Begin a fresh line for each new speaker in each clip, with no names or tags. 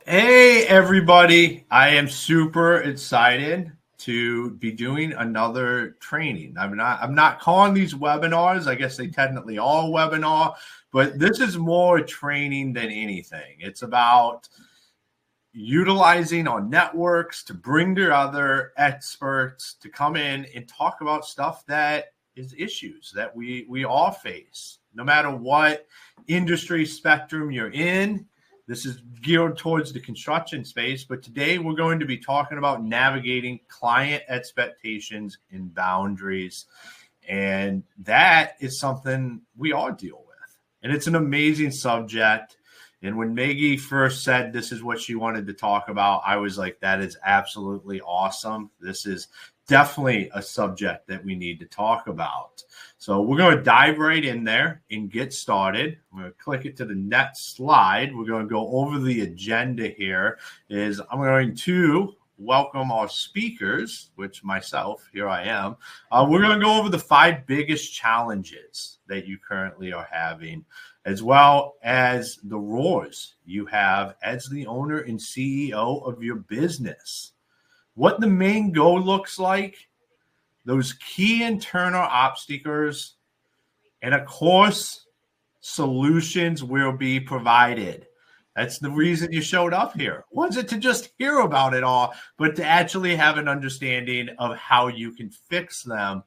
Hey, everybody. I am super excited to be doing another training. I'm not calling these webinars. I guess they technically are webinar, but this is more training than anything. It's about utilizing our networks to bring together experts to come in and talk about stuff that is issues that we all face, no matter what industry spectrum you're in. This is geared towards the construction space, but today we're going to be talking about navigating client expectations and boundaries. And that is something we all deal with. And it's an amazing subject. And when Maggie first said this is what she wanted to talk about, I was like, that is absolutely awesome. This is definitely a subject that we need to talk about. So we're going to dive right in there and get started. I'm going to click it to the next slide. We're going to go over the agenda here. I'm going to welcome our speakers, which myself, here I am. We're going to go over the 5 biggest challenges that you currently are having, as well as the roles you have as the owner and CEO of your business. What the main goal looks like, those key internal obstacles, and of course, solutions will be provided. That's the reason you showed up here. Wasn't to just hear about it all, but to actually have an understanding of how you can fix them.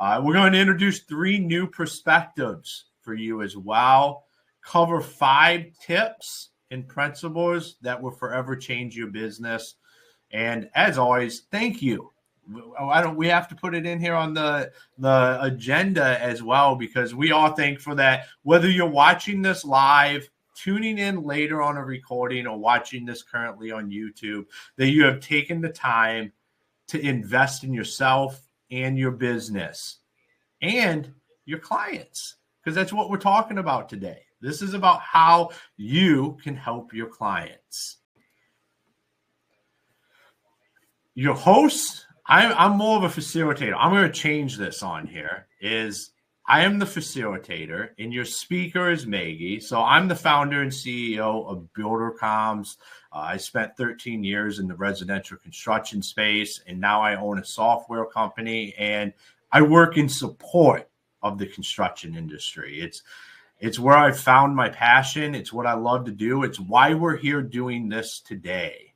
We're going to introduce 3 new perspectives for you as well. Cover 5 tips and principles that will forever change your business. And as always, thank you. We have to put it in here on the agenda as well, because we are thankful that whether you're watching this live, tuning in later on a recording, or watching this currently on YouTube, that you have taken the time to invest in yourself and your business and your clients, because that's what we're talking about today. This is about how you can help your clients. Your host, I'm more of a facilitator. I'm going to change this on here. I am the facilitator, and your speaker is Maggie. So I'm the founder and CEO of BuilderComs. I spent 13 years in the residential construction space, and now I own a software company, and I work in support of the construction industry. It's where I found my passion. It's what I love to do. It's why we're here doing this today.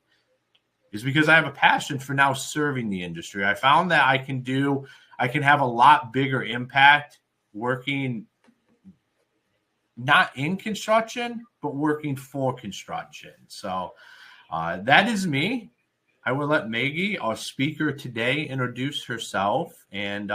Is because I have a passion for now serving the industry. I found that I can have a lot bigger impact working not in construction, but working for construction. So that is me. I will let Maggie, our speaker today, introduce herself. And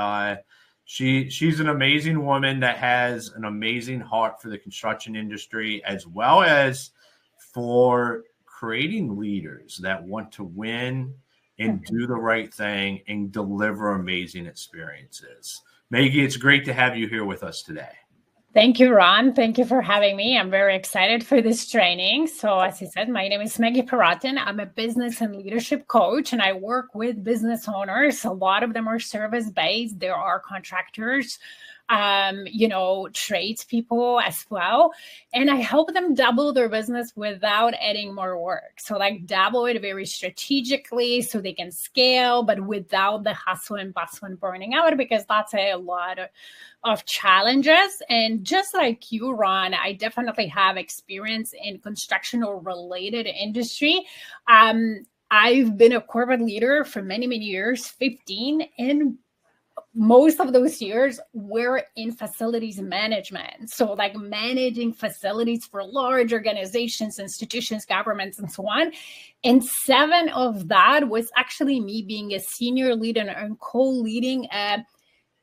she's an amazing woman that has an amazing heart for the construction industry, as well as for creating leaders that want to win and do the right thing and deliver amazing experiences. Maggie, it's great to have you here with us today.
Thank you, Ron. Thank you for having me. I'm very excited for this training. So as you said, my name is Maggie Perotin. I'm a business and leadership coach, and I work with business owners. A lot of them are service-based. There are contractors, tradespeople as well. And I help them double their business without adding more work. So double it very strategically so they can scale, but without the hustle and bustle and burning out, because that's a lot of challenges. And just like you, Ron, I definitely have experience in construction or related industry. I've been a corporate leader for many, many years, 15, and most of those years were in facilities management. So managing facilities for large organizations, institutions, governments, and so on. And 7 of that was actually me being a senior leader and co-leading a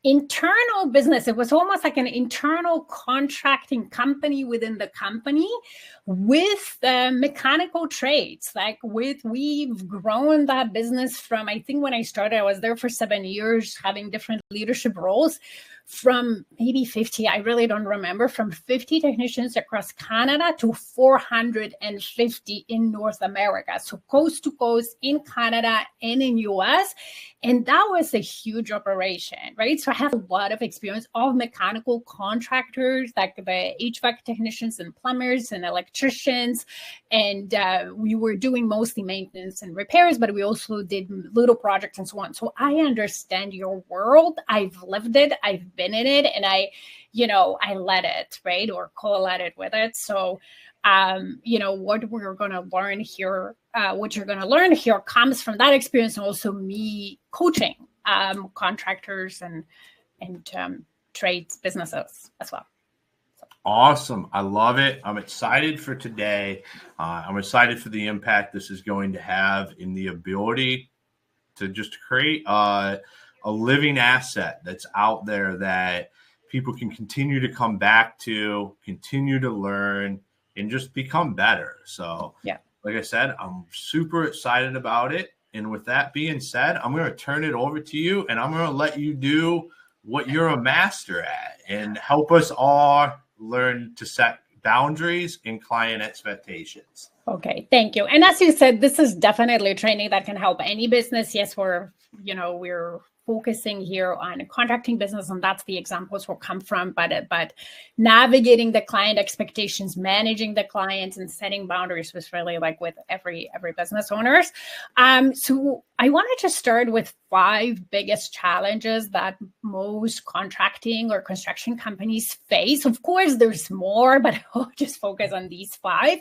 internal business. It was almost like an internal contracting company within the company with mechanical trades. We've grown that business from, I think when I started, I was there for 7 years, having different leadership roles, from maybe 50, I really don't remember, from 50 technicians across Canada to 450 in North America. So coast to coast in Canada and in US. And that was a huge operation, right? So I have a lot of experience of mechanical contractors, like the HVAC technicians and plumbers and electricians. And we were doing mostly maintenance and repairs, but we also did little projects and so on. So I understand your world. I've lived it. I've been in it. And I led it, right? Or co-led it with it. So what we're going to learn here, what you're going to learn here comes from that experience, and also me coaching contractors and trades businesses as well.
Awesome. I love it. I'm excited for today. I'm excited for the impact this is going to have in the ability to just create a living asset that's out there that people can continue to come back to, continue to learn, and just become better. So, like I said, I'm super excited about it. And with that being said, I'm going to turn it over to you, and I'm going to let you do what you're a master at and help us all learn to set boundaries and client expectations.
Okay, thank you. And as you said, this is definitely training that can help any business. Yes, we're focusing here on contracting business, and that's the examples will come from. But navigating the client expectations, managing the clients, and setting boundaries was really like with every business owners. So I wanted to start with 5 biggest challenges that most contracting or construction companies face. Of course, there's more, but I'll just focus on these 5.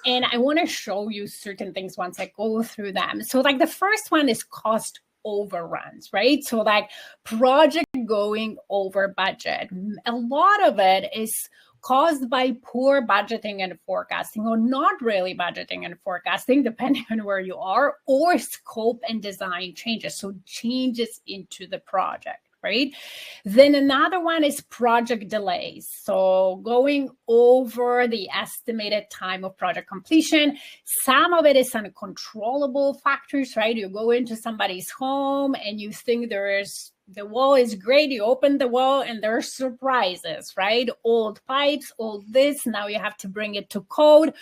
And I want to show you certain things once I go through them. So like the first one is cost overruns, right? So like project going over budget. A lot of it is caused by poor budgeting and forecasting, or not really budgeting and forecasting, depending on where you are, or scope and design changes. So changes into the project, right? Then another one is project delays. So going over the estimated time of project completion. Some of it is uncontrollable factors, right? You go into somebody's home and you think the wall is great. You open the wall and there are surprises, right? Old pipes, old this. Now you have to bring it to code.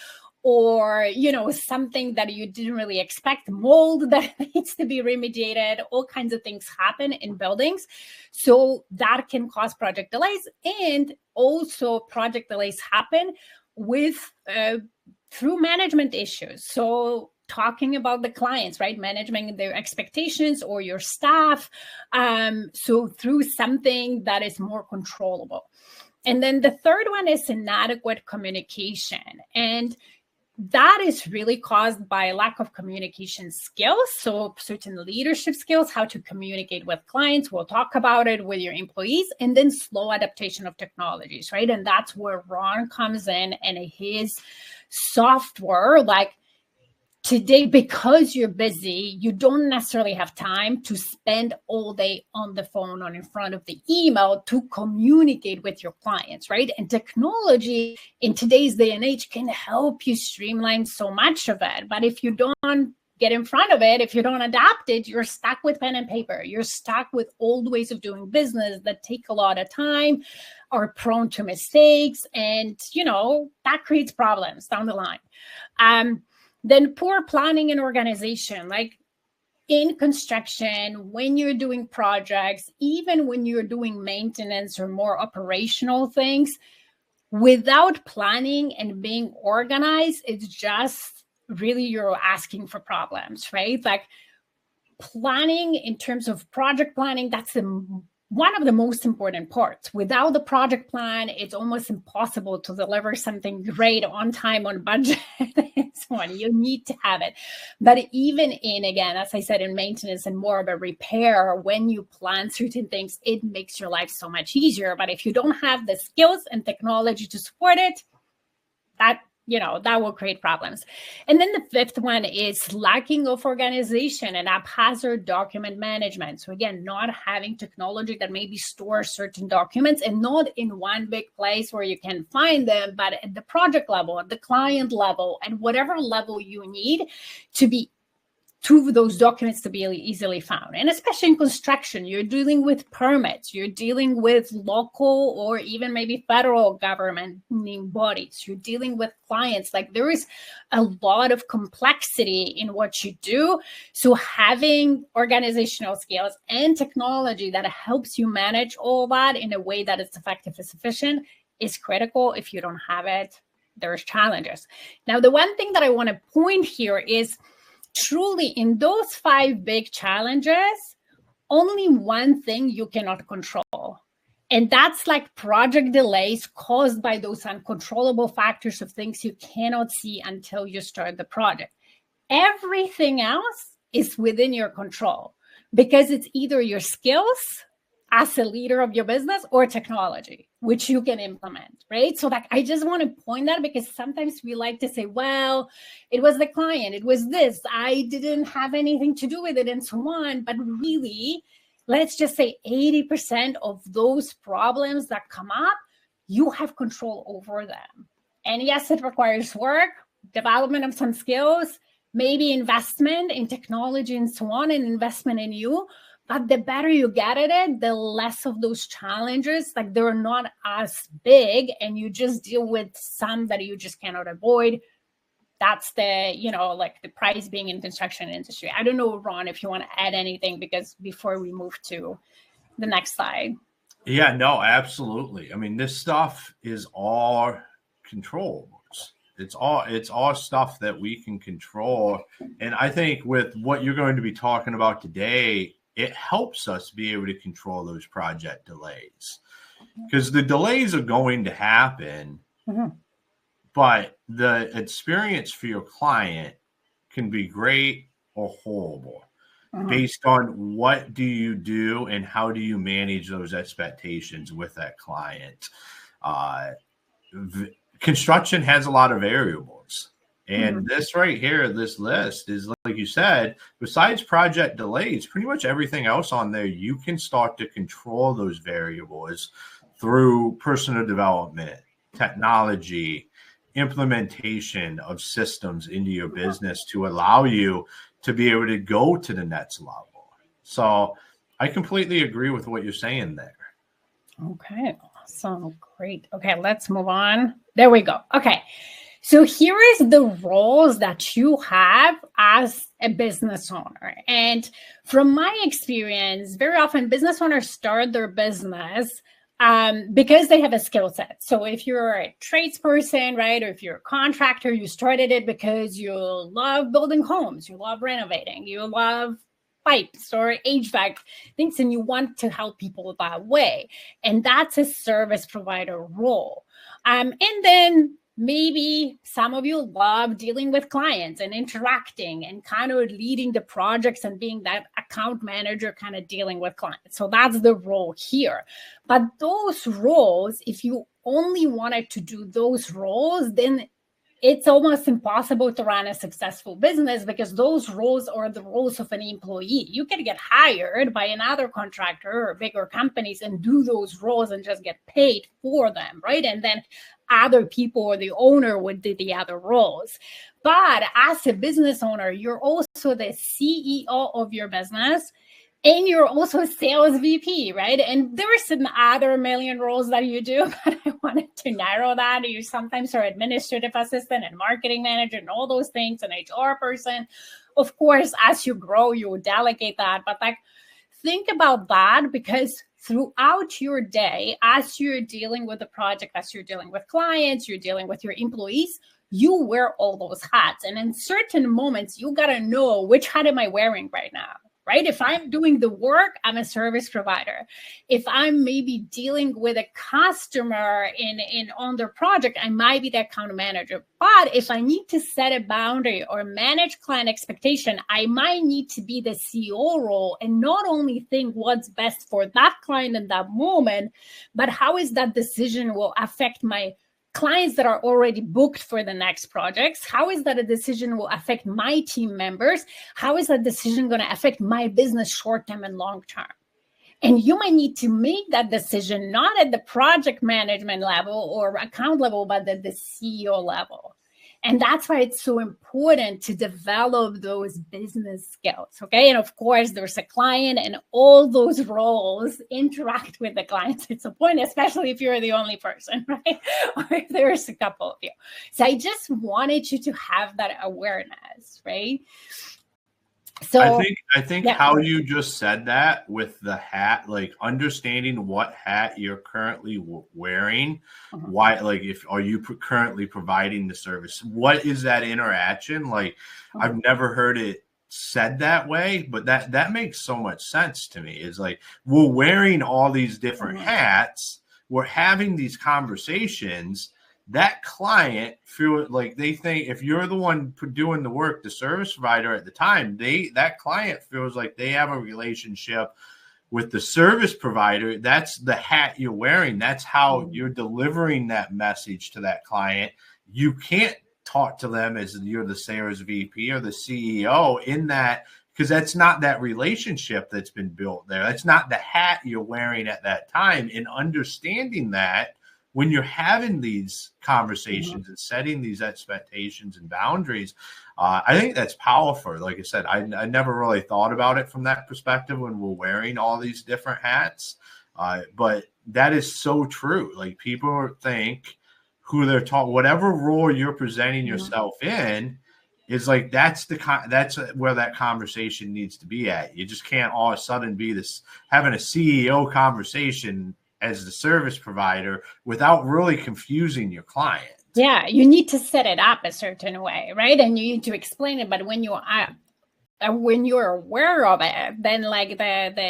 Or, something that you didn't really expect, mold that needs to be remediated. All kinds of things happen in buildings. So that can cause project delays. And also project delays happen with through management issues. So talking about the clients, right? Managing their expectations or your staff. So through something that is more controllable. And then the third one is inadequate communication. And that is really caused by lack of communication skills. So certain leadership skills, how to communicate with clients. We'll talk about it with your employees, and then slow adaptation of technologies, right? And that's where Ron comes in and his software, like today, because you're busy, you don't necessarily have time to spend all day on the phone or in front of the email to communicate with your clients, right? And technology in today's day and age can help you streamline so much of it. But if you don't get in front of it, if you don't adapt it, you're stuck with pen and paper. You're stuck with old ways of doing business that take a lot of time, are prone to mistakes, and, that creates problems down the line. Then poor planning and organization, like in construction, when you're doing projects, even when you're doing maintenance or more operational things, without planning and being organized, it's just really you're asking for problems, right? Like planning in terms of project planning, that's one of the most important parts. Without the project plan, it's almost impossible to deliver something great on time, on budget. You need to have it. But even in, again, as I said, in maintenance and more of a repair, when you plan certain things, it makes your life so much easier. But if you don't have the skills and technology to support it, that will create problems. And then the fifth one is lacking of organization and haphazard document management. So again, not having technology that maybe stores certain documents, and not in one big place where you can find them, but at the project level, at the client level, and whatever level you need to be to those documents to be easily found. And especially in construction, you're dealing with permits, you're dealing with local or even maybe federal government bodies, you're dealing with clients. Like there is a lot of complexity in what you do. So having organizational skills and technology that helps you manage all that in a way that is effective and efficient is critical. If you don't have it, there's challenges. Now, the one thing that I want to point here is truly in those 5 big challenges, only one thing you cannot control. And that's like project delays caused by those uncontrollable factors of things you cannot see until you start the project. Everything else is within your control because it's either your skills as a leader of your business or technology, which you can implement, right? So like, I just want to point that because sometimes we like to say, well, it was the client, it was this, I didn't have anything to do with it and so on. But really, let's just say 80% of those problems that come up, you have control over them. And yes, it requires work, development of some skills, maybe investment in technology and so on, and investment in you. But the better you get at it, the less of those challenges, like they're not as big and you just deal with some that you just cannot avoid. That's the, like the price being in construction industry. I don't know, Ron, if you want to add anything, because before we move to the next slide.
Yeah, no, absolutely. I mean, this stuff is all controllables. It's all stuff that we can control. And I think with what you're going to be talking about today, it helps us be able to control those project delays, because the delays are going to happen, but the experience for your client can be great or horrible based on what do you do and how do you manage those expectations with that client. Construction has a lot of variables. And this right here, this list is, like you said, besides project delays, pretty much everything else on there, you can start to control those variables through personal development, technology, implementation of systems into your business to allow you to be able to go to the next level. So I completely agree with what you're saying there.
Okay, awesome. Great. Okay, let's move on. There we go. Okay. So here is the roles that you have as a business owner. And from my experience, very often business owners start their business because they have a skill set. So if you're a tradesperson, right, or if you're a contractor, you started it because you love building homes, you love renovating, you love pipes or HVAC things, and you want to help people that way. And that's a service provider role. And then maybe some of you love dealing with clients and interacting and kind of leading the projects and being that account manager, kind of dealing with clients. So that's the role here. But those roles, if you only wanted to do those roles, then it's almost impossible to run a successful business because those roles are the roles of an employee. You can get hired by another contractor or bigger companies and do those roles and just get paid for them, right? And then other people or the owner would do the other roles. But as a business owner, you're also the CEO of your business. And you're also a sales VP, right? And there are some other million roles that you do, but I wanted to narrow that. You sometimes are administrative assistant and marketing manager and all those things, an HR person. Of course, as you grow, you will delegate that. But like, think about that, because throughout your day, as you're dealing with the project, as you're dealing with clients, you're dealing with your employees, you wear all those hats. And in certain moments, you got to know, which hat am I wearing right now? Right? If I'm doing the work, I'm a service provider. If I'm maybe dealing with a customer on their project, I might be the account manager. But if I need to set a boundary or manage client expectation, I might need to be the CEO role and not only think what's best for that client in that moment, but how is that decision will affect my clients that are already booked for the next projects. How is that a decision will affect my team members? How is that decision going to affect my business short-term and long-term? And you might need to make that decision not at the project management level or account level, but at the CEO level. And that's why it's so important to develop those business skills. Okay. And of course, there's a client, and all those roles interact with the client. It's a point, especially if you're the only person, right? Or if there's a couple of you. So I just wanted you to have that awareness, right? So
I think how you just said that with the hat, like understanding what hat you're currently wearing, why, like if are you currently providing the service? What is that interaction? Like I've never heard it said that way, but that makes so much sense to me. It's like we're wearing all these different hats, we're having these conversations. That client feel like they think if you're the one doing the work, the service provider at the time, that client feels like they have a relationship with the service provider. That's the hat you're wearing. That's how you're delivering that message to that client. You can't talk to them as you're the sales VP or the CEO in that, because that's not that relationship that's been built there. That's not the hat you're wearing at that time. And understanding that, when you're having these conversations and setting these expectations and boundaries, I think that's powerful. Like I said, I never really thought about it from that perspective when we're wearing all these different hats. But that is so true. Like people think who they're talking, whatever role you're presenting yourself in is like, that's where that conversation needs to be at. You just can't all of a sudden be this having a CEO conversation as the service provider without really confusing your client.
Yeah, you need to set it up a certain way, right? And you need to explain it. But when you're aware of it, then like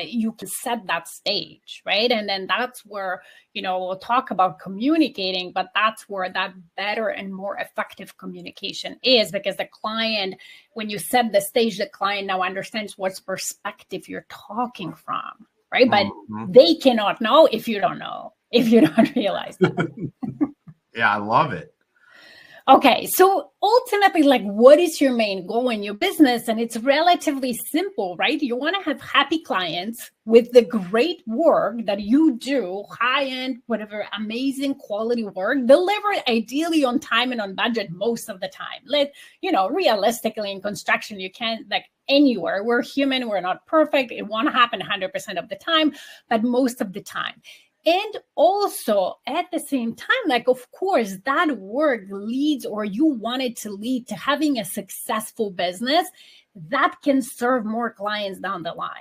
you can set that stage, right? And then that's where, we'll talk about communicating, but that's where that better and more effective communication is, because the client, when you set the stage, the client now understands what perspective you're talking from. Right. But they cannot know if you don't know, if you don't realize that.
Yeah, I love it.
Okay. So ultimately, like, what is your main goal in your business? And it's relatively simple, right? You want to have happy clients with the great work that you do, high-end, whatever, amazing quality work, delivered ideally on time and on budget most of the time. Realistically in construction, you can't, like, anywhere. We're human. We're not perfect. It won't happen 100% of the time, but most of the time. And also at the same time, like, of course, that work leads, or you want it to lead to having a successful business that can serve more clients down the line,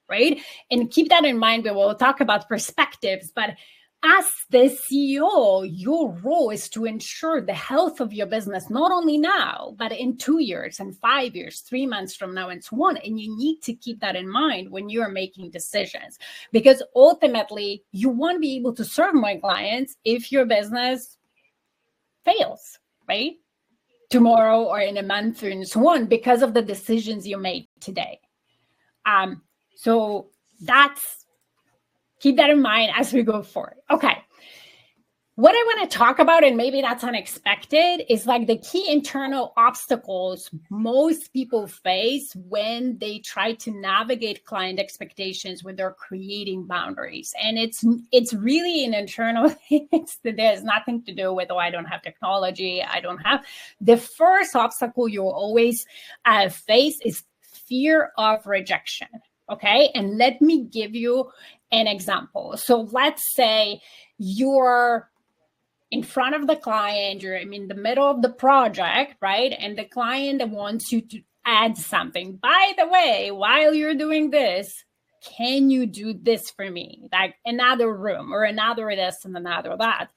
right? And keep that in mind. We will talk about perspectives, but as the CEO, your role is to ensure the health of your business, not only now, but in 2 years and 5 years, 3 months from now, and so on. And you need to keep that in mind when you're making decisions, because ultimately you won't be able to serve more clients if your business fails, right? Tomorrow or in a month and so on, because of the decisions you made today. So keep that in mind as we go forward. Okay. What I want to talk about, and maybe that's unexpected, is like the key internal obstacles most people face when they try to navigate client expectations when they're creating boundaries. And it's really an internal thing. There's nothing to do with, I don't have technology. The first obstacle you'll always face is fear of rejection. Okay. And let me give you an example. So let's say you're in front of the client, you're in the middle of the project, right? And the client wants you to add something. By the way, while you're doing this, can you do this for me? Like another room or another this and another that.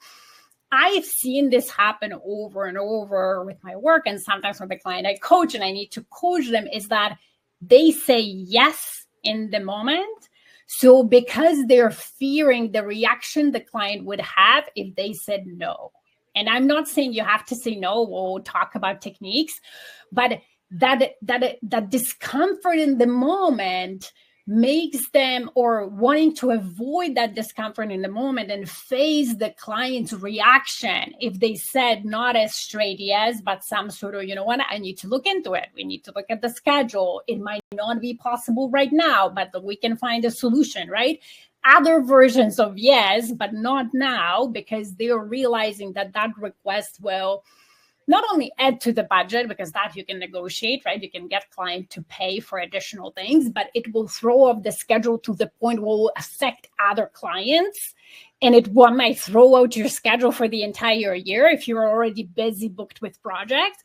I've seen this happen over and over with my work. And sometimes with the client I coach and I need to coach them, is that they say yes in the moment. So because they're fearing the reaction the client would have if they said no. And I'm not saying you have to say no. We'll talk about techniques, but that discomfort in the moment makes them, or wanting to avoid that discomfort in the moment and face the client's reaction if they said not a straight yes, but some sort of, I need to look into it. We need to look at the schedule. It might not be possible right now, but we can find a solution, right? Other versions of yes, but not now, because they're realizing that request will not only add to the budget, because that you can negotiate, right? You can get client to pay for additional things, but it will throw off the schedule to the point where it will affect other clients. And it might throw out your schedule for the entire year if you're already busy booked with projects.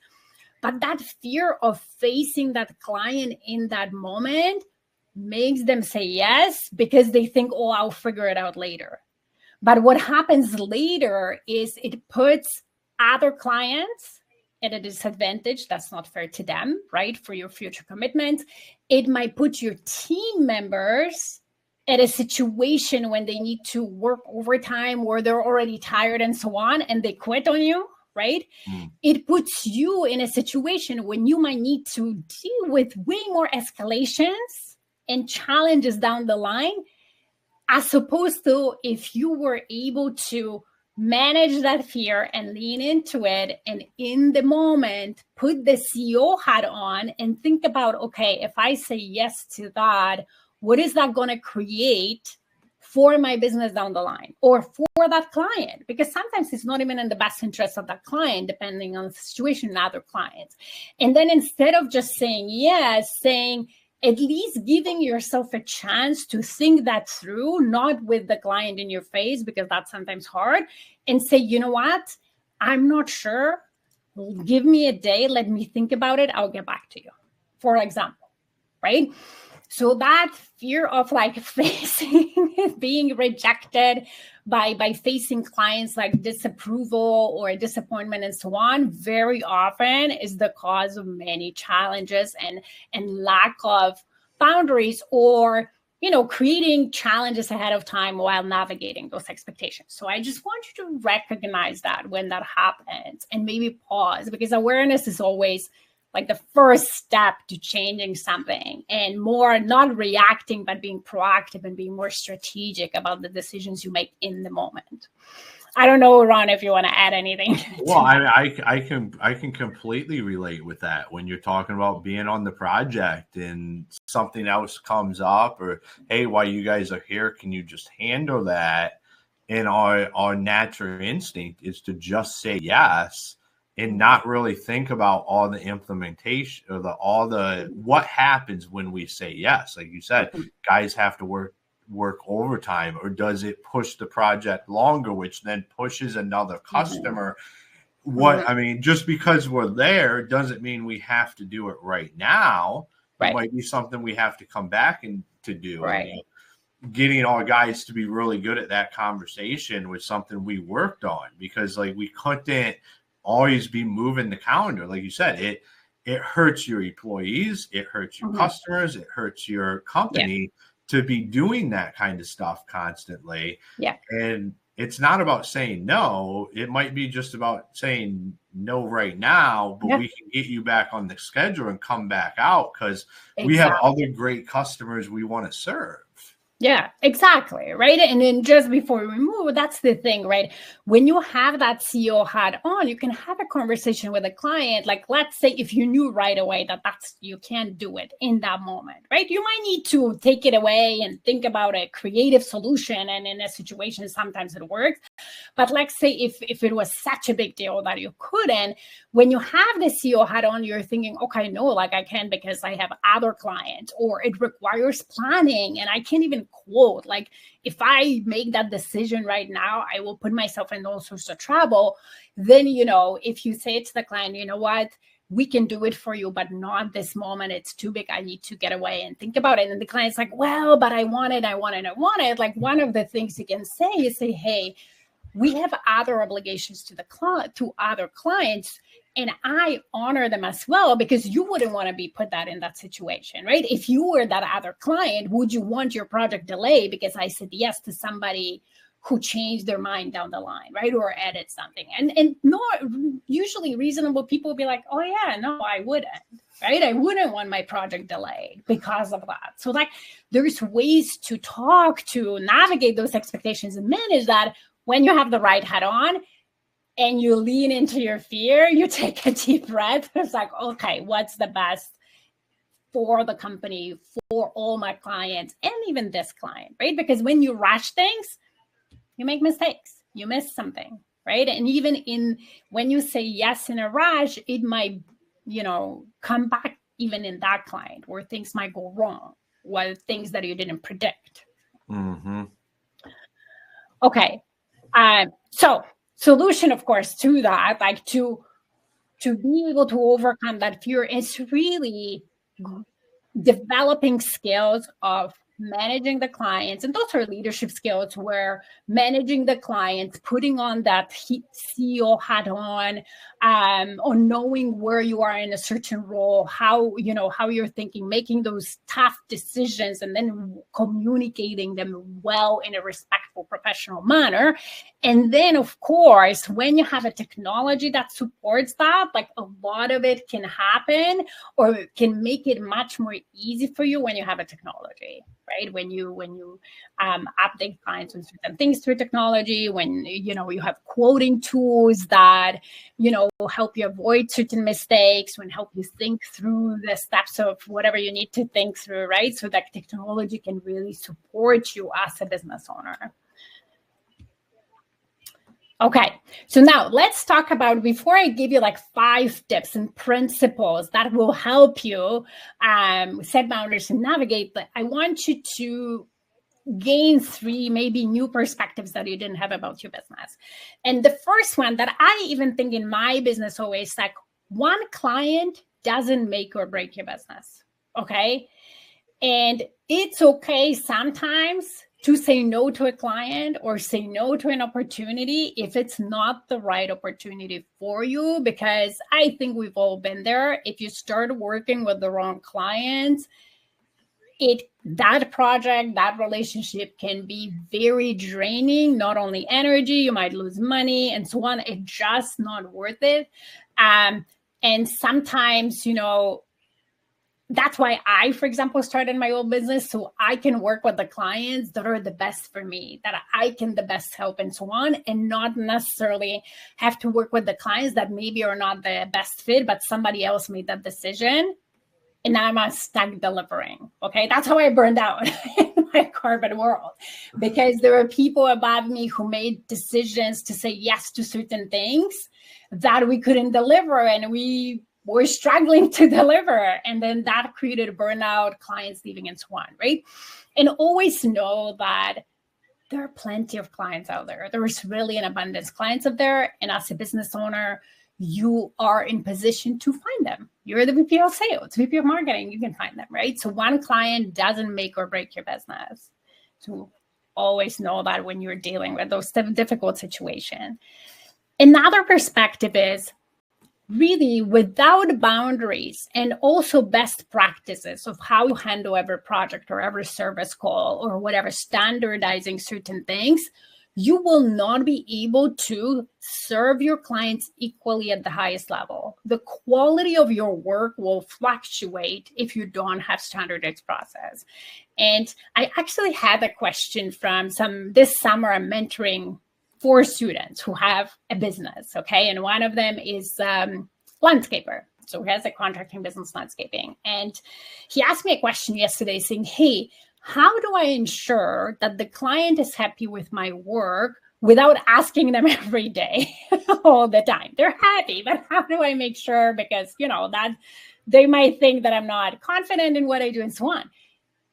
But that fear of facing that client in that moment makes them say yes, because they think, oh, I'll figure it out later. But what happens later is it puts other clients at a disadvantage. That's not fair to them, right? For your future commitments. It might put your team members at a situation when they need to work overtime or they're already tired and so on, and they quit on you, right? It puts you in a situation when you might need to deal with way more escalations and challenges down the line, as opposed to if you were able to manage that fear and lean into it, and in the moment put the CEO hat on and think about, okay, if I say yes to that, what is that going to create for my business down the line or for that client? Because sometimes it's not even in the best interest of that client, depending on the situation and other clients. And then instead of just saying yes, saying, at least giving yourself a chance to think that through, not with the client in your face, because that's sometimes hard, and say, you know what, I'm not sure. Give me a day. Let me think about it. I'll get back to you, for example, right? So that fear of like facing being rejected by facing clients like disapproval or disappointment and so on, very often is the cause of many challenges and lack of boundaries, or, you know, creating challenges ahead of time while navigating those expectations. So I just want you to recognize that when that happens and maybe pause, because awareness is always like the first step to changing something, and more not reacting, but being proactive and being more strategic about the decisions you make in the moment. I don't know, Ron, if you want to add anything.
Well, I can completely relate with that when you're talking about being on the project and something else comes up, or, hey, while you guys are here, can you just handle that? And our natural instinct is to just say yes and not really think about all the implementation or what happens when we say yes. Like you said, guys have to work overtime, or does it push the project longer, which then pushes another customer? I mean, just because we're there doesn't mean we have to do it right now. It might be something we have to come back and to do.
Right.
And getting our guys to be really good at that conversation was something we worked on, because like we couldn't always be moving the calendar. Like you said, it hurts your employees, it hurts your customers, it hurts your company to be doing that kind of stuff constantly.
Yeah.
And it's not about saying no. It might be just about saying no right now, but we can get you back on the schedule and come back out, because we have other great customers we want to serve.
Yeah, exactly. Right. And then just before we move, that's the thing, right? When you have that CEO hat on, you can have a conversation with a client. Like, let's say if you knew right away that you can't do it in that moment, right? You might need to take it away and think about a creative solution. And in a situation, sometimes it works. But let's say if it was such a big deal that you couldn't, when you have the CEO hat on, you're thinking, okay, no, like I can because I have other clients, or it requires planning and I can't even quote. Like if I make that decision right now, I will put myself in all sorts of trouble. Then, you know, if you say to the client, you know what, we can do it for you, but not this moment. It's too big. I need to get away and think about it. And the client's like, well, but I want it. Like one of the things you can say is say, hey, we have other obligations to other clients, and I honor them as well, because you wouldn't want to be put in that situation, right? If you were that other client, would you want your project delayed because I said yes to somebody who changed their mind down the line, right? Or added something. And not usually reasonable people will be like, oh yeah, no, I wouldn't, right? I wouldn't want my project delayed because of that. So like there's ways to talk, to navigate those expectations and manage that when you have the right hat on and you lean into your fear, you take a deep breath. It's like, okay, what's the best for the company, for all my clients, and even this client, right? Because when you rush things, you make mistakes, you miss something, right? And even when you say yes in a rush, it might, come back even in that client where things might go wrong, things that you didn't predict.
Mm-hmm.
Okay. So solution, of course, to that, like to be able to overcome that fear is really developing skills of managing the clients. And those are leadership skills where managing the clients, putting on that CEO hat on knowing where you are in a certain role, how you're thinking, making those tough decisions, and then communicating them well in a respectful, professional manner. And then, of course, when you have a technology that supports that, like a lot of it can happen or can make it much more easy for you when you have a technology, right? When you update clients on certain things through technology, when you have quoting tools that help you avoid certain mistakes, when help you think through the steps of whatever you need to think through, right? So that technology can really support you as a business owner. Okay, so now let's talk about, before I give you like 5 tips and principles that will help you set boundaries and navigate, but I want you to gain 3 maybe new perspectives that you didn't have about your business. And the first one that I even think in my business always, like, one client doesn't make or break your business, okay? And it's okay sometimes to say no to a client or say no to an opportunity if it's not the right opportunity for you, because I think we've all been there. If you start working with the wrong clients, that project, that relationship can be very draining, not only energy, you might lose money and so on. It's just not worth it. And sometimes, that's why I, for example, started my own business, so I can work with the clients that are the best for me, that I can the best help and so on, and not necessarily have to work with the clients that maybe are not the best fit, but somebody else made that decision and I'm stuck delivering. Okay, that's how I burned out in my corporate world, because there were people above me who made decisions to say yes to certain things that we couldn't deliver, and we were struggling to deliver. And then that created burnout, clients leaving, and so on, right? And always know that there are plenty of clients out there. There's really an abundance of clients out there. And as a business owner, you are in position to find them. You're the VP of sales, VP of marketing, you can find them, right? So one client doesn't make or break your business. So always know that when you're dealing with those difficult situations. Another perspective is really, without boundaries and also best practices of how you handle every project or every service call or whatever, standardizing certain things, you will not be able to serve your clients equally at the highest level. The quality of your work will fluctuate if you don't have standardized process. And I actually had a question from this summer. I'm mentoring 4 students who have a business, okay? And one of them is landscaper. So he has a contracting business, landscaping. And he asked me a question yesterday saying, hey, how do I ensure that the client is happy with my work without asking them every day, all the time? They're happy, but how do I make sure? Because, that they might think that I'm not confident in what I do and so on.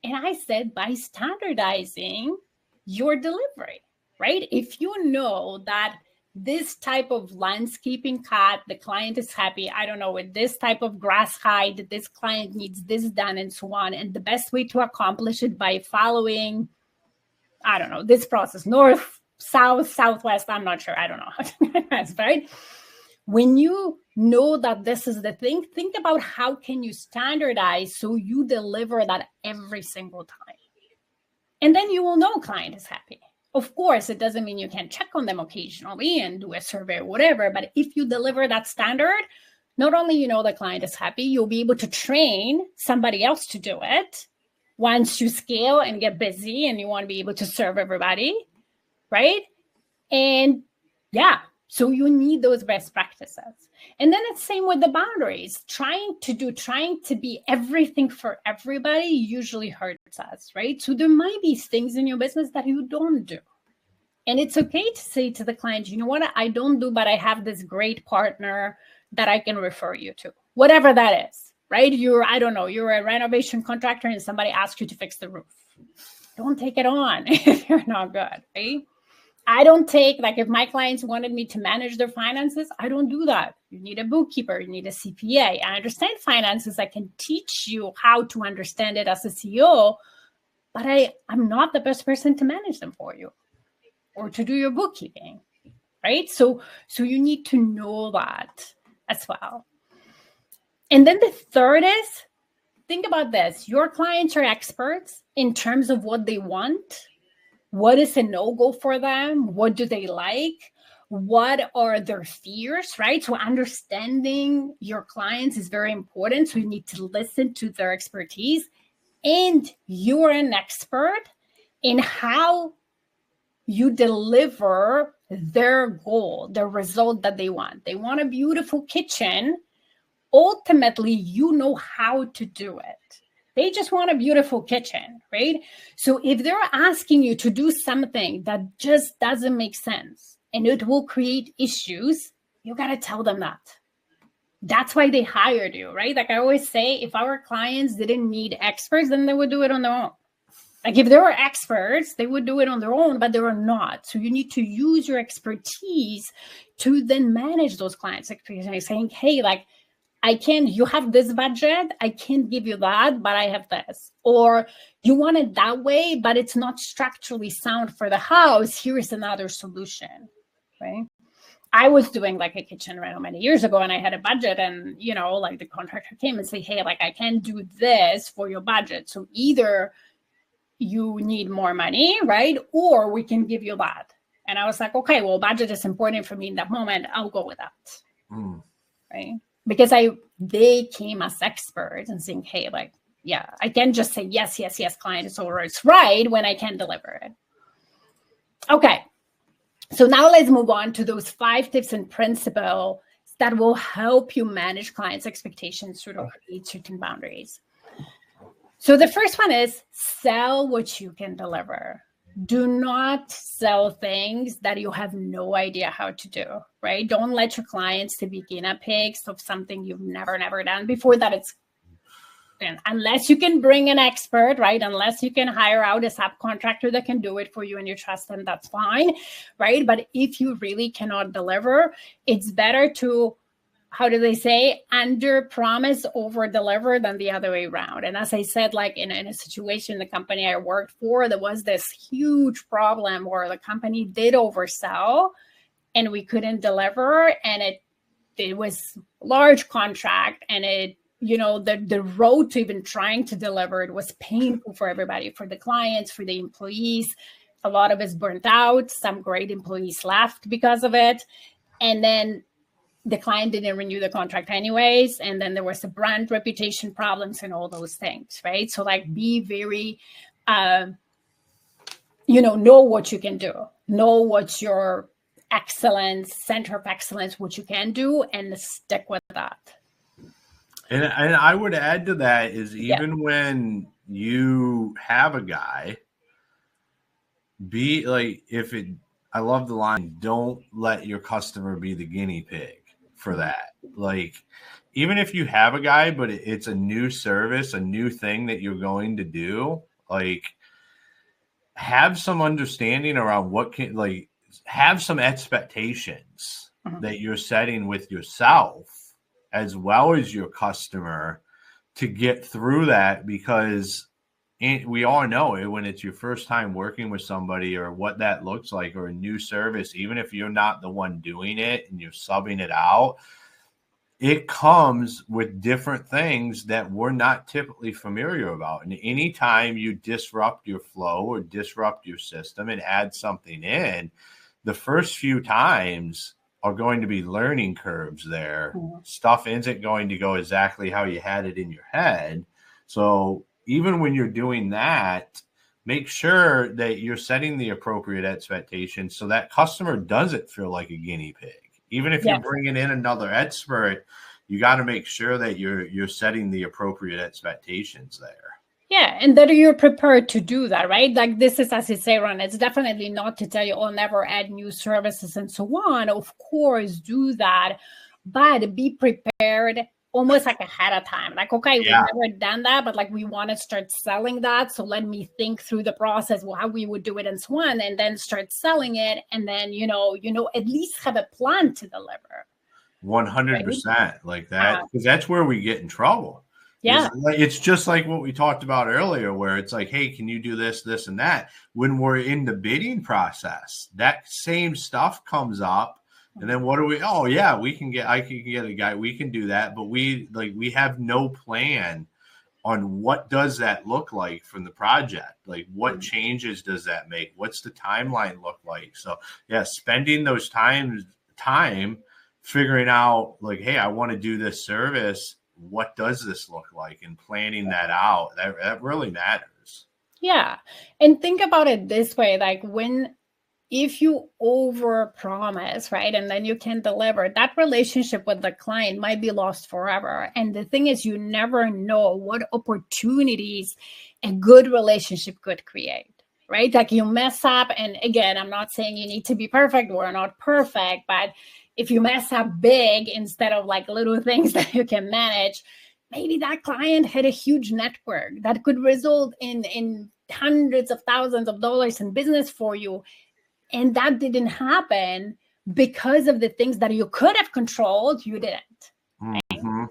And I said, by standardizing your delivery, right? If you know that this type of landscaping cut, the client is happy, I don't know, with this type of grass height, this client needs this done and so on. And the best way to accomplish it by following, I don't know, this process, north, south, southwest, I'm not sure. I don't know how to do that, right? When you know that this is the thing, think about how can you standardize so you deliver that every single time. And then you will know client is happy. Of course, it doesn't mean you can't check on them occasionally and do a survey or whatever, but if you deliver that standard, not only you know the client is happy, you'll be able to train somebody else to do it once you scale and get busy and you want to be able to serve everybody, right? And yeah, so you need those best practices. And then it's same with the boundaries. Trying to be everything for everybody usually hurts us, right? So there might be things in your business that you don't do, And it's okay to say to the client, you know what, I don't do, but I have this great partner that I can refer you to, whatever that is, right? I don't know, you're a renovation contractor and somebody asks you to fix the roof. Don't take it on if you're not good, right? I don't take, like, if my clients wanted me to manage their finances, I don't do that. You need a bookkeeper, you need a CPA. I understand finances. I can teach you how to understand it as a CEO, but I'm not the best person to manage them for you or to do your bookkeeping, right? So you need to know that as well. And then the third is, think about this. Your clients are experts in terms of what they want. What is a no-go for them? What do they like? What are their fears, right? So understanding your clients is very important. So you need to listen to their expertise. And you're an expert in how you deliver their goal, the result that they want. They want a beautiful kitchen. Ultimately, you know how to do it. They just want a beautiful kitchen, right? So if they're asking you to do something that just doesn't make sense and it will create issues, you got to tell them that. That's why they hired you, right? Like I always say, if our clients didn't need experts, then they would do it on their own. Like if they were experts, they would do it on their own, but they were not. So you need to use your expertise to then manage those clients' expectations, saying, hey, like, you have this budget, I can't give you that, but I have this. Or you want it that way, but it's not structurally sound for the house. Here is another solution, right? I was doing like a kitchen rental many years ago and I had a budget and, like the contractor came and say, hey, like I can't do this for your budget. So either you need more money, right? Or we can give you that. And I was like, okay, well, budget is important for me in that moment. I'll go with that, right? Because they came as experts and saying, hey, like, yeah, I can't just say yes, client, it's right when I can deliver it. Okay. So now let's move on to those 5 tips and principles that will help you manage clients' expectations to create certain boundaries. So the first one is sell what you can deliver. Do not sell things that you have no idea how to do, right? Don't let your clients to be guinea pigs of something you've never done before unless you can bring an expert, right? Unless you can hire out a subcontractor that can do it for you and you trust them, that's fine, right? But if you really cannot deliver, it's better to, how do they say, under promise, over deliver than the other way around. And as I said, like in a situation, the company I worked for, there was this huge problem where the company did oversell and we couldn't deliver. And it was a large contract and the road to even trying to deliver it was painful for everybody, for the clients, for the employees. A lot of us burnt out. Some great employees left because of it. And then the client didn't renew the contract anyways. And then there was the brand reputation problems and all those things, right? So like be very, know what you can do, know what's your excellence, center of excellence, what you can do, and stick with that.
And I would add to that is even when you have a guy, be like, I love the line, don't let your customer be the guinea pig for that. Like, even if you have a guy, but it's a new service, a new thing that you're going to do, like, have some understanding around have some expectations that you're setting with yourself as well as your customer to get through that, because we all know it when it's your first time working with somebody or what that looks like, or a new service, even if you're not the one doing it and you're subbing it out, it comes with different things that we're not typically familiar about. And anytime you disrupt your flow or disrupt your system and add something in, the first few times are going to be learning curves there. Stuff isn't going to go exactly how you had it in your head. So even when you're doing that, make sure that you're setting the appropriate expectations so that customer doesn't feel like a guinea pig. Even if you're bringing in another expert, you got to make sure that you're setting the appropriate expectations there.
Yeah, and that you're prepared to do that, right? Like this is, as you say, Ron, it's definitely not to tell you, oh, never add new services and so on. Of course, do that, but be prepared almost like ahead of time. Like, okay, we've never done that, but like we want to start selling that. So let me think through the process, how we would do it and so on, and then start selling it. And then, at least have a plan to deliver.
100% like that, because that's where we get in trouble.
Yeah.
It's just like what we talked about earlier, where it's like, hey, can you do this, this, and that? When we're in the bidding process, that same stuff comes up. And then what do we? Oh, yeah, I can get a guy. We can do that. But we have no plan on what does that look like from the project? Like what changes does that make? What's the timeline look like? So yeah, spending those time figuring out like, hey, I want to do this service. What does this look like? And planning that out, that really matters.
Yeah. And think about it this way, like if you over promise, right, and then you can deliver, that relationship with the client might be lost forever. And the thing is, you never know what opportunities a good relationship could create, right? Like you mess up. And again, I'm not saying you need to be perfect. We're not perfect, but if you mess up big instead of like little things that you can manage, maybe that client had a huge network that could result in hundreds of thousands of dollars in business for you. And that didn't happen because of the things that you could have controlled, you didn't. Right?
Mm-hmm.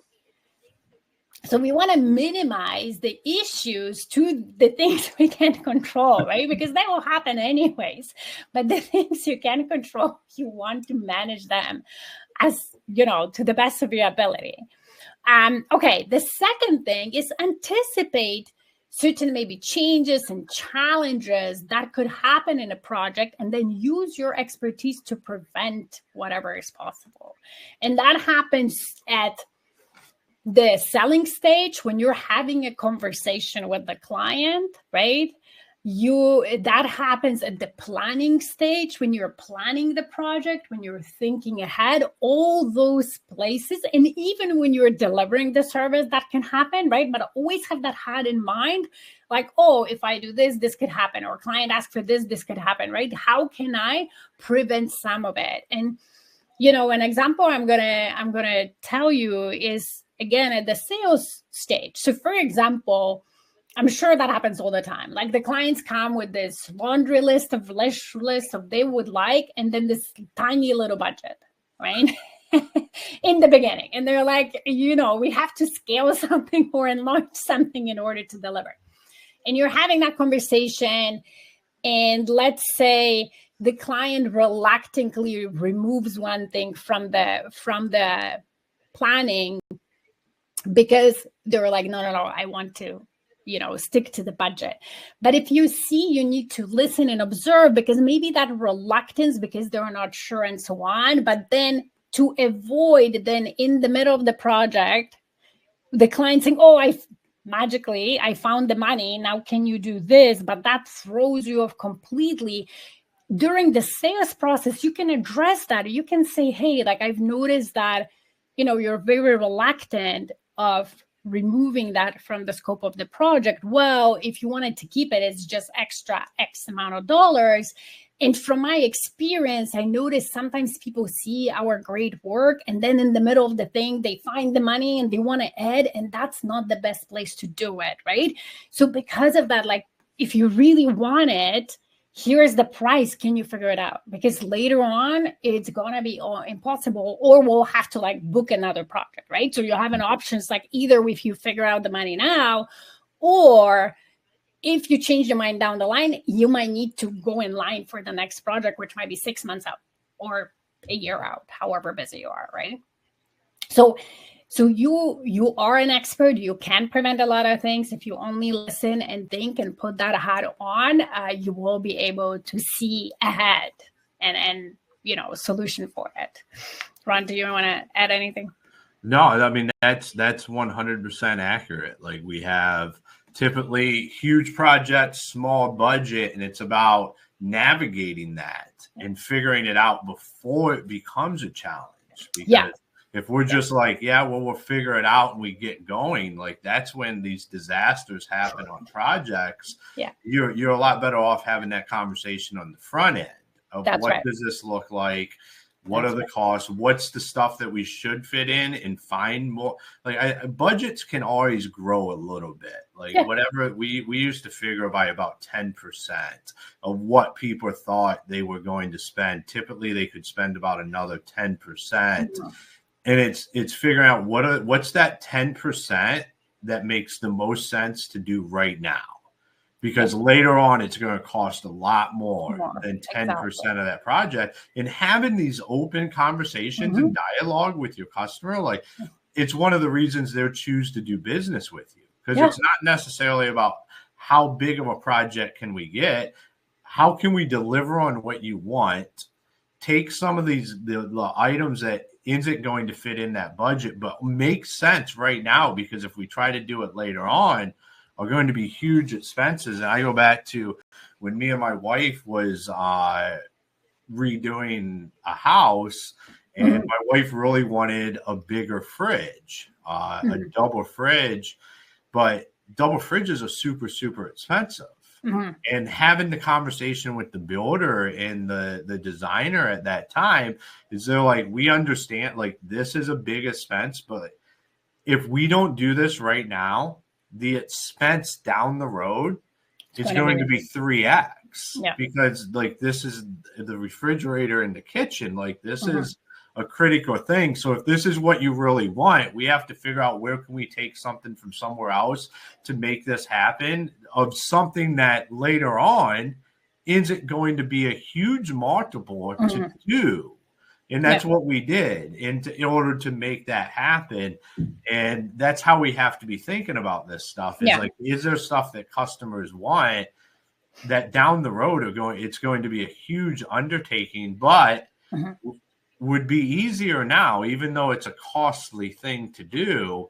So we want to minimize the issues to the things we can't control, right? Because they will happen anyways. But the things you can control, you want to manage them as, to the best of your ability. Okay, the second thing is anticipate certain maybe changes and challenges that could happen in a project, and then use your expertise to prevent whatever is possible. And that happens at the selling stage when you're having a conversation with the client, right? That happens at the planning stage when you're planning the project, when you're thinking ahead, all those places. And even when you're delivering the service, that can happen, right? But always have that had in mind, like, oh, if I do this, this could happen, or client asks for this, this could happen, right? How can I prevent some of it? And an example I'm gonna tell you is, again, at the sales stage. So for example, I'm sure that happens all the time. Like the clients come with this laundry list of they would like, and then this tiny little budget, right? In the beginning. And they're like, we have to scale something or enlarge something in order to deliver. And you're having that conversation, and let's say the client reluctantly removes one thing from the planning because they're like, no, I want to stick to the budget. But if you see, you need to listen and observe, because maybe that reluctance because they're not sure and so on. But then to avoid then in the middle of the project, the client saying, oh, I found the money. Now can you do this? But that throws you off completely. During the sales process, you can address that. You can say, hey, like I've noticed that, you're very reluctant of removing that from the scope of the project. Well, if you wanted to keep it, it's just extra X amount of dollars. And from my experience, I noticed sometimes people see our great work, and then in the middle of the thing, they find the money and they want to add, and that's not the best place to do it, right? So because of that, like if you really want it, here's the price. Can you figure it out? Because later on, it's going to be impossible, or we'll have to like book another project, right? So you have an options, like either if you figure out the money now, or if you change your mind down the line, you might need to go in line for the next project, which might be 6 months out or a year out, however busy you are, right? So you are an expert. You can prevent a lot of things. If you only listen and think and put that hat on, you will be able to see ahead and solution for it. Ron, do you want to add anything?
No, I mean, that's 100% accurate. Like we have typically huge projects, small budget, and it's about navigating that and figuring it out before it becomes a challenge. Because If we're just like, yeah, well, we'll figure it out and we get going, like that's when these disasters happen on projects.
Yeah.
You're a lot better off having that conversation on the front end of
That's
what
right.
does this look like? What are the costs? What's the stuff that we should fit in and find more? Like budgets can always grow a little bit. Like whatever we used to figure by about 10% of what people thought they were going to spend. Typically, they could spend about another 10%. Mm-hmm. And it's figuring out what's that 10% that makes the most sense to do right now. Because later on, it's going to cost a lot more than 10% of that project. And having these open conversations and dialogue with your customer, like it's one of the reasons they'll choose to do business with you. Because it's not necessarily about how big of a project can we get. How can we deliver on what you want? Take some of the items that isn't going to fit in that budget, but makes sense right now, because if we try to do it later on, are going to be huge expenses. And I go back to when me and my wife was redoing a house, and my wife really wanted a bigger fridge, a double fridge, but double fridges are super, super expensive. And having the conversation with the builder and the designer at that time is they're like, we understand, like, this is a big expense, but if we don't do this right now, the expense down the road is going to be 3x because like this is the refrigerator in the kitchen. Like this is a critical thing. So if this is what you really want, we have to figure out where can we take something from somewhere else to make this happen, of something that later on isn't going to be a huge multiple to do. And that's what we did in order to make that happen. And that's how we have to be thinking about this stuff. Is like, is there stuff that customers want that down the road it's going to be a huge undertaking, but would be easier now, even though it's a costly thing to do,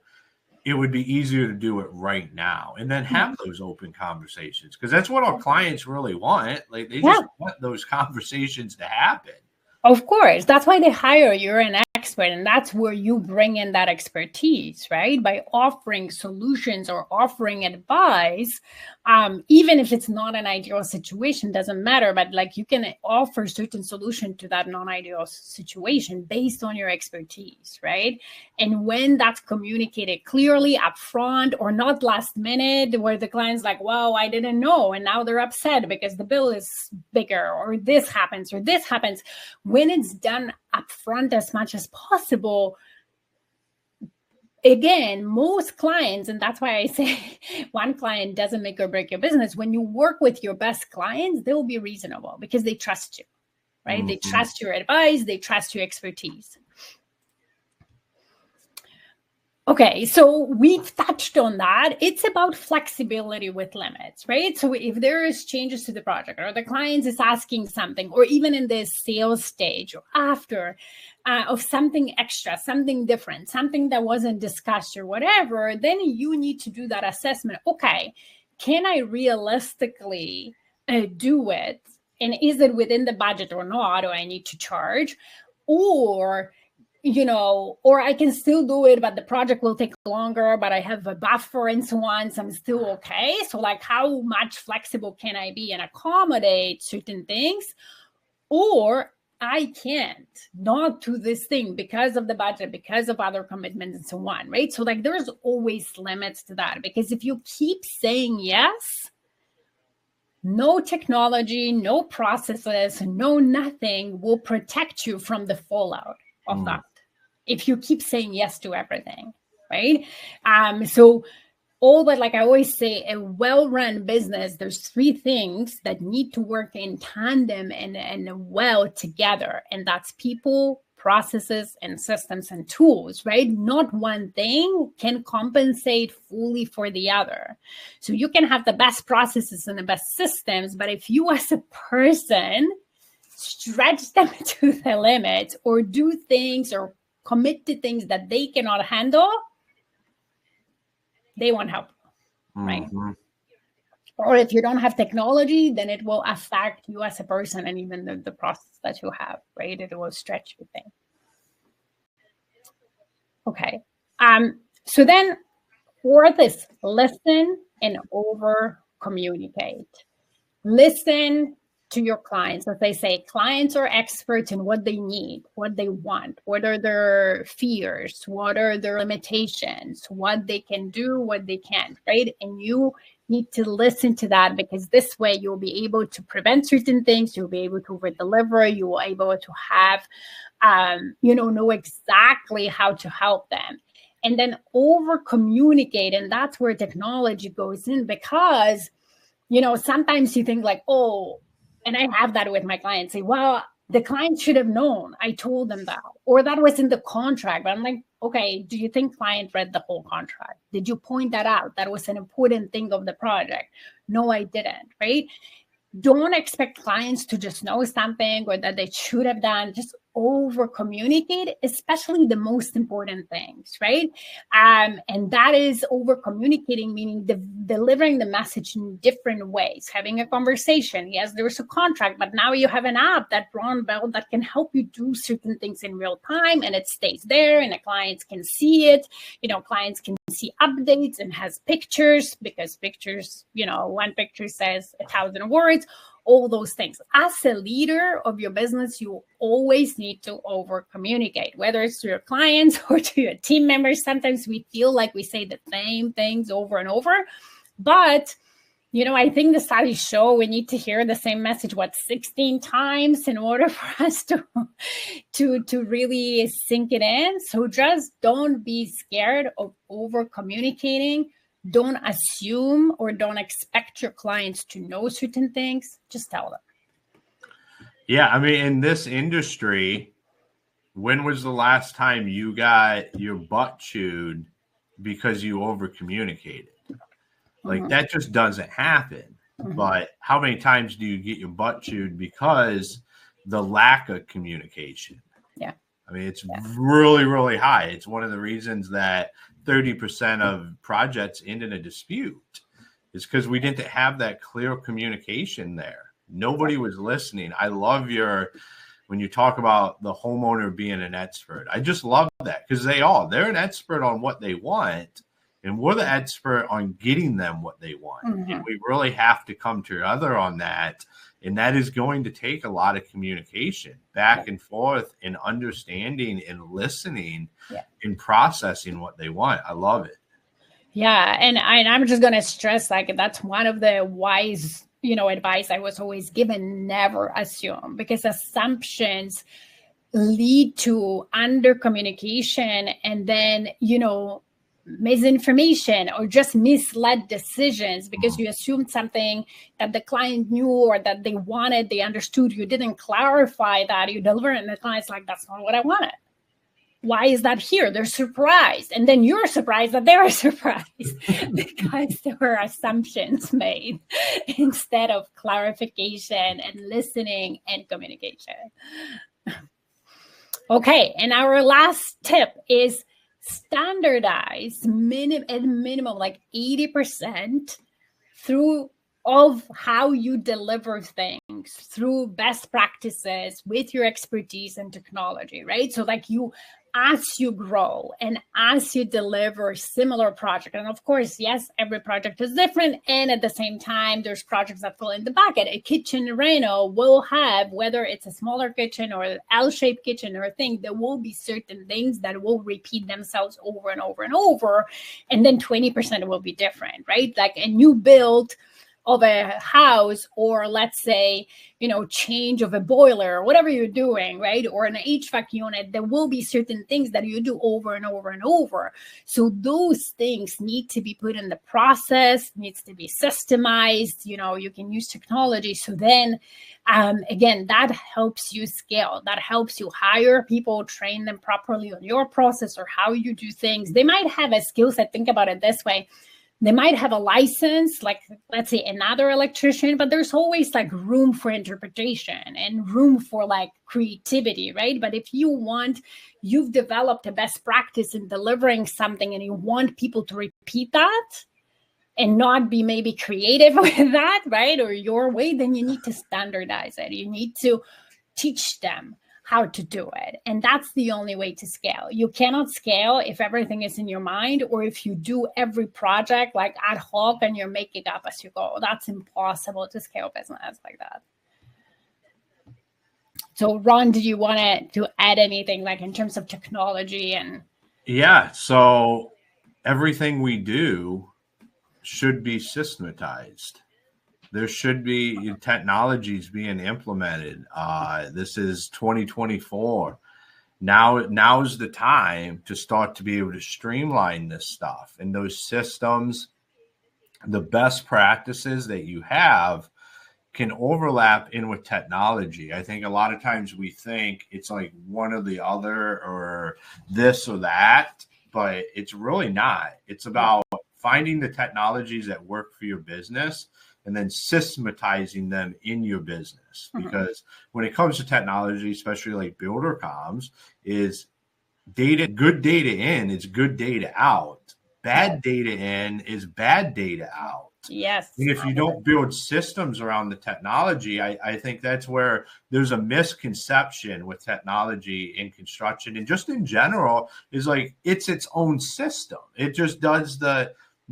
it would be easier to do it right now and then have those open conversations. Because that's what our clients really want. Like they just want those conversations to happen.
Of course, that's why they hire you. You're an expert, and that's where you bring in that expertise, right? By offering solutions or offering advice, even if it's not an ideal situation, doesn't matter. But like you can offer certain solution to that non-ideal situation based on your expertise, right? And when that's communicated clearly upfront or not last minute, where the client's like, "Wow, I didn't know," and now they're upset because the bill is bigger, or this happens, or this happens. When it's done upfront as much as possible, again, most clients, and that's why I say one client doesn't make or break your business. When you work with your best clients, they'll be reasonable because they trust you, right? They trust your advice. They trust your expertise. Okay, so we've touched on that. It's about flexibility with limits, right? So if there is changes to the project, or the client is asking something, or even in the sales stage or after of something extra, something different, something that wasn't discussed or whatever, then you need to do that assessment. Okay, can I realistically do it? And is it within the budget or not? Or I need to charge? Or or I can still do it, but the project will take longer, but I have a buffer and so on, so I'm still okay. So like, how much flexible can I be and accommodate certain things? Or I can't not do this thing because of the budget, because of other commitments and so on, right? So like, there's always limits to that, because if you keep saying yes, no technology, no processes, no nothing will protect you from the fallout of that. If you keep saying yes to everything, right? So all that, like I always say, a well-run business, there's three things that need to work in tandem and well together. And that's people, processes, and systems and tools, right? Not one thing can compensate fully for the other. So you can have the best processes and the best systems, but if you as a person stretch them to the limit or do things or commit to things that they cannot handle, they won't help, right? Or if you don't have technology, then it will affect you as a person and even the process that you have, right? It will stretch your thing. Okay. So then fourth is listen and over communicate. Listen to your clients. As they say, clients are experts in what they need, what they want, what are their fears, what are their limitations, what they can do, what they can't, right? And you need to listen to that, because this way you'll be able to prevent certain things, you'll be able to over deliver, you will be able to have, know exactly how to help them. And then over communicate. And that's where technology goes in, because sometimes you think like, oh, and I have that with my clients, say, well, the client should have known. I told them that, or that was in the contract. But I'm like, okay, do you think client read the whole contract? Did you point that out? That was an important thing of the project. No, I didn't, right? Don't expect clients to just know something or that they should have done. Just over communicate, especially the most important things, right? And that is over communicating, meaning delivering the message in different ways, having a conversation. Yes, there's a contract, but now you have an app, that brown belt, that can help you do certain things in real time, and it stays there and the clients can see it. Clients can see updates and has pictures, because pictures, one picture says 1,000 words. All those things. As a leader of your business, you always need to over communicate, whether it's to your clients or to your team members. Sometimes we feel like we say the same things over and over, but I think the studies show we need to hear the same message 16 times in order for us to really sink it in. So just don't be scared of over communicating. Don't assume or don't expect your clients to know certain things. Just tell them.
Yeah, I mean, in this industry, when was the last time you got your butt chewed because you over communicated? Like, that just doesn't happen. But how many times do you get your butt chewed because the lack of communication?
Yeah.
I mean, it's really, really high. It's one of the reasons that 30% of projects end in a dispute is because we didn't have that clear communication there. Nobody was listening. I love when you talk about the homeowner being an expert. I just love that, because they're an expert on what they want, and we're the expert on getting them what they want. And we really have to come together on that. And that is going to take a lot of communication back and forth, and understanding and listening and processing what they want. I love it.
Yeah. And I'm just going to stress, like, that's one of the wise, advice I was always given: never assume, because assumptions lead to under communication, and then, misinformation or just misled decisions, because you assumed something that the client knew or that they wanted, they understood. You didn't clarify that. You deliver it, and the client's like, that's not what I wanted. Why is that here? They're surprised. And then you're surprised that they're surprised because there were assumptions made instead of clarification and listening and communication. Okay. And our last tip is standardize at minimum like 80% of how you deliver things through best practices with your expertise and technology, right? So like as you grow and as you deliver similar projects, and of course, yes, every project is different. And at the same time, there's projects that fall in the bucket. A kitchen reno will have, whether it's a smaller kitchen or an L-shaped kitchen or a thing, there will be certain things that will repeat themselves over and over and over. And then 20% will be different, right? Like a new build of a house, or let's say, change of a boiler or whatever you're doing, right? Or an HVAC unit, there will be certain things that you do over and over and over. So those things need to be put in the process, needs to be systemized. You can use technology. So then, again, that helps you scale. That helps you hire people, train them properly on your process or how you do things. They might have a skill set. Think about it this way. They might have a license, like, let's say, another electrician, but there's always like room for interpretation and room for like creativity, right? But if you've developed a best practice in delivering something and you want people to repeat that and not be maybe creative with that, right? Or your way, then you need to standardize it. You need to teach them how to do it. And that's the only way to scale. You cannot scale if everything is in your mind, or if you do every project like ad hoc and you're making up as you go. That's impossible to scale business like that. So Ron, do you want to add anything like in terms of technology? And
yeah, so everything we do should be systematized. There should be technologies being implemented. This is 2024. Now's the time to start to be able to streamline this stuff. And those systems, the best practices that you have can overlap in with technology. I think a lot of times we think it's like one or the other or this or that, but it's really not. It's about finding the technologies that work for your business and then systematizing them in your business. Because when it comes to technology, especially like builder comms, is data, good data in is good data out. Bad data in is bad data out.
Yes.
And if you don't build systems around the technology, I think that's where there's a misconception with technology in construction and just in general is like it's its own system. It just does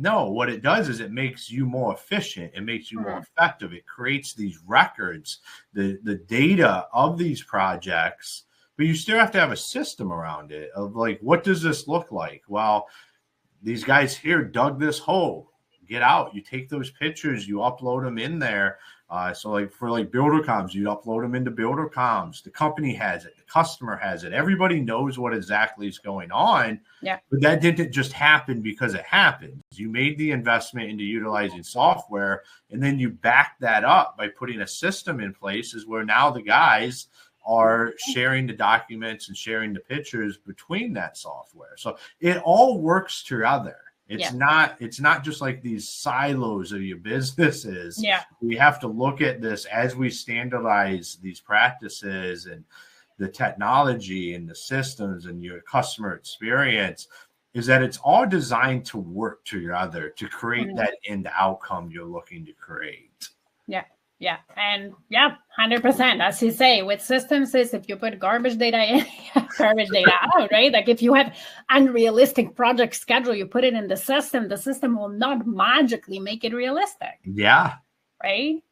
what it does is it makes you more efficient. It makes you more effective. It creates these records, the data of these projects, but you still have to have a system around it of like, what does this look like? Well, these guys here dug this hole. Get out. You take those pictures, you upload them in there. So like for like builder comms, you upload them into builder comms. The company has it. The customer has it. Everybody knows what exactly is going on.
Yeah.
But that didn't just happen because it happened. You made the investment into utilizing software, and then you back that up by putting a system in place is where now the guys are sharing the documents and sharing the pictures between that software. So it all works together. It's not just like these silos of your businesses.
Yeah.
We have to look at this as we standardize these practices and the technology and the systems and your customer experience, is that it's all designed to work together to create that end outcome you're looking to create.
Yeah. Yeah. And 100%. As you say, with systems is if you put garbage data in, garbage data out, right? Like if you have unrealistic project schedule, you put it in the system will not magically make it realistic.
Yeah.
Right.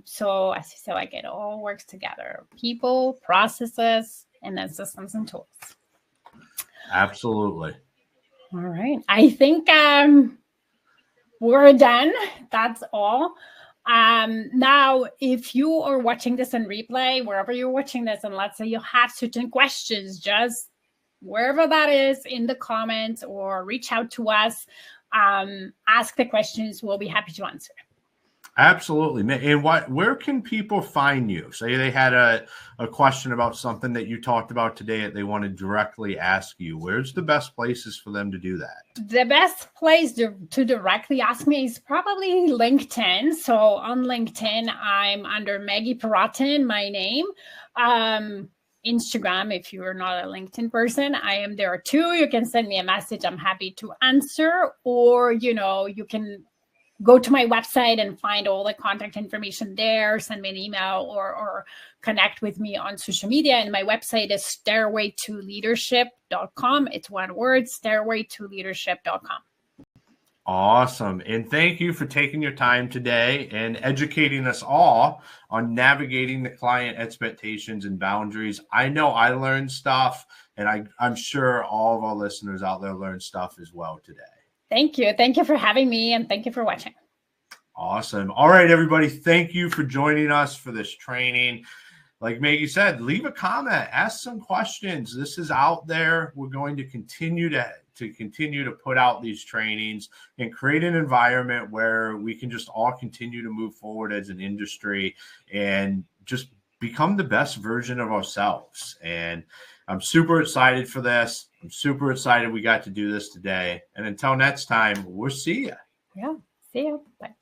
So as you say, like it all works together. People, processes, and then systems and tools.
Absolutely.
All right. I think we're done. That's all. Now, if you are watching this in replay, wherever you're watching this, and let's say you have certain questions, just wherever that is in the comments or reach out to us, ask the questions. We'll be happy to answer.
Absolutely. And where can people find you? Say they had a question about something that you talked about today that they want to directly ask you. Where's the best places for them to do that?
The best place to directly ask me is probably LinkedIn. So on LinkedIn, I'm under Maggie Perotin, my name. Instagram, if you're not a LinkedIn person, I am there too. You can send me a message. I'm happy to answer. Or, you can go to my website and find all the contact information there, send me an email or connect with me on social media. And my website is stairwaytoleadership.com. It's one word, stairwaytoleadership.com.
Awesome. And thank you for taking your time today and educating us all on navigating the client expectations and boundaries. I know I learned stuff, and I'm sure all of our listeners out there learned stuff as well today.
Thank you. Thank you for having me, and thank you for watching.
Awesome. All right, everybody. Thank you for joining us for this training. Like Maggie said, leave a comment, ask some questions. This is out there. We're going to continue to put out these trainings and create an environment where we can just all continue to move forward as an industry and just become the best version of ourselves. And I'm super excited for this. I'm super excited we got to do this today. And until next time, we'll see you.
Yeah. See you. Bye.